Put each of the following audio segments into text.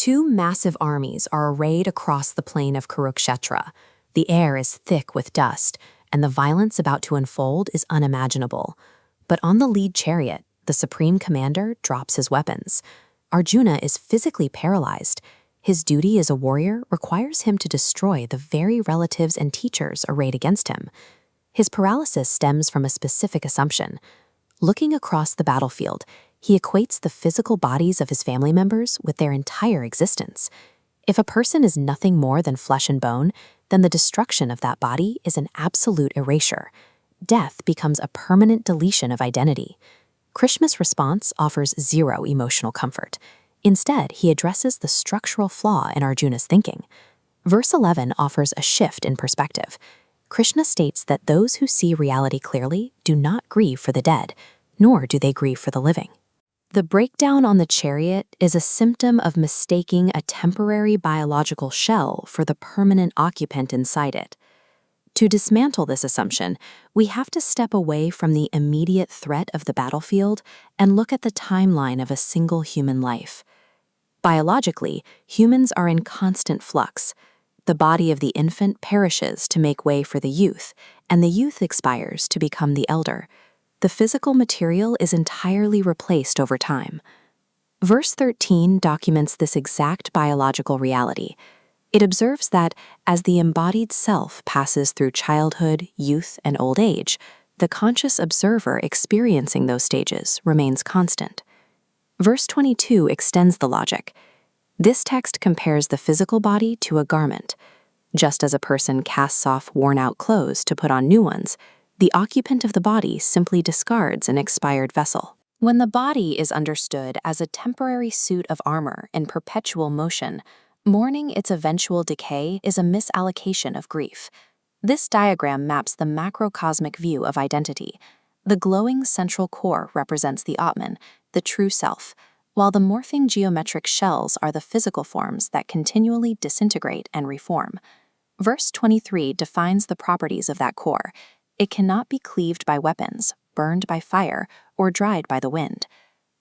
Two massive armies are arrayed across the plain of Kurukshetra. The air is thick with dust, and the violence about to unfold is unimaginable. But on the lead chariot, the supreme commander drops his weapons. Arjuna is physically paralyzed. His duty as a warrior requires him to destroy the very relatives and teachers arrayed against him. His paralysis stems from a specific assumption. Looking across the battlefield, he equates the physical bodies of his family members with their entire existence. If a person is nothing more than flesh and bone, then the destruction of that body is an absolute erasure. Death becomes a permanent deletion of identity. Krishna's response offers zero emotional comfort. Instead, he addresses the structural flaw in Arjuna's thinking. Verse 11 offers a shift in perspective. Krishna states that those who see reality clearly do not grieve for the dead, nor do they grieve for the living. The breakdown on the chariot is a symptom of mistaking a temporary biological shell for the permanent occupant inside it. To dismantle this assumption, we have to step away from the immediate threat of the battlefield and look at the timeline of a single human life. Biologically, humans are in constant flux. The body of the infant perishes to make way for the youth, and the youth expires to become the elder. The physical material is entirely replaced over time. Verse 13 documents this exact biological reality. It observes that as the embodied self passes through childhood, youth, and old age, the conscious observer experiencing those stages remains constant. Verse 22 extends the logic. This text compares the physical body to a garment. Just as a person casts off worn-out clothes to put on new ones, the occupant of the body simply discards an expired vessel. When the body is understood as a temporary suit of armor in perpetual motion, mourning its eventual decay is a misallocation of grief. This diagram maps the macrocosmic view of identity. The glowing central core represents the Atman, the true self, while the morphing geometric shells are the physical forms that continually disintegrate and reform. Verse 23 defines the properties of that core. It cannot be cleaved by weapons, burned by fire, or dried by the wind.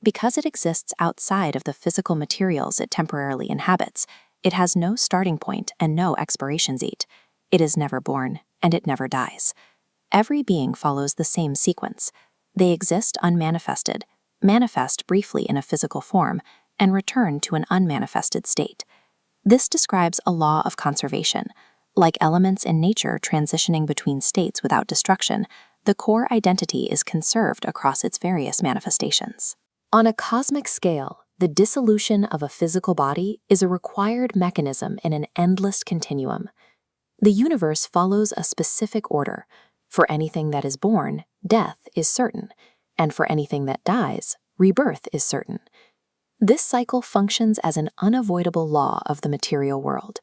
Because it exists outside of the physical materials it temporarily inhabits, it has no starting point and no expiration date. It is never born, and it never dies. Every being follows the same sequence. They exist unmanifested, manifest briefly in a physical form, and return to an unmanifested state. This describes a law of conservation. Like elements in nature transitioning between states without destruction, the core identity is conserved across its various manifestations. On a cosmic scale, the dissolution of a physical body is a required mechanism in an endless continuum. The universe follows a specific order. For anything that is born, death is certain, and for anything that dies, rebirth is certain. This cycle functions as an unavoidable law of the material world.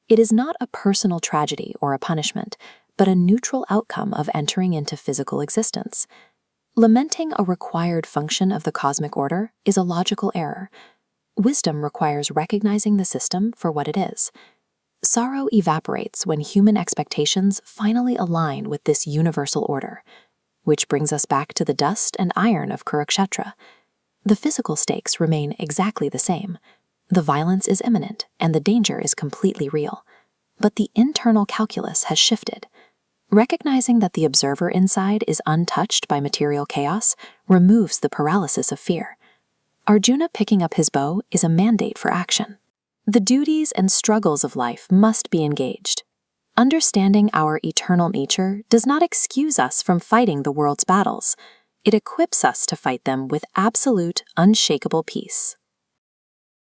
It is not a personal tragedy or a punishment, but a neutral outcome of entering into physical existence. Lamenting a required function of the cosmic order is a logical error. Wisdom requires recognizing the system for what it is. Sorrow evaporates when human expectations finally align with this universal order, which brings us back to the dust and iron of Kurukshetra. The physical stakes remain exactly the same. The violence is imminent, and the danger is completely real. But the internal calculus has shifted. Recognizing that the observer inside is untouched by material chaos removes the paralysis of fear. Arjuna picking up his bow is a mandate for action. The duties and struggles of life must be engaged. Understanding our eternal nature does not excuse us from fighting the world's battles. It equips us to fight them with absolute, unshakable peace.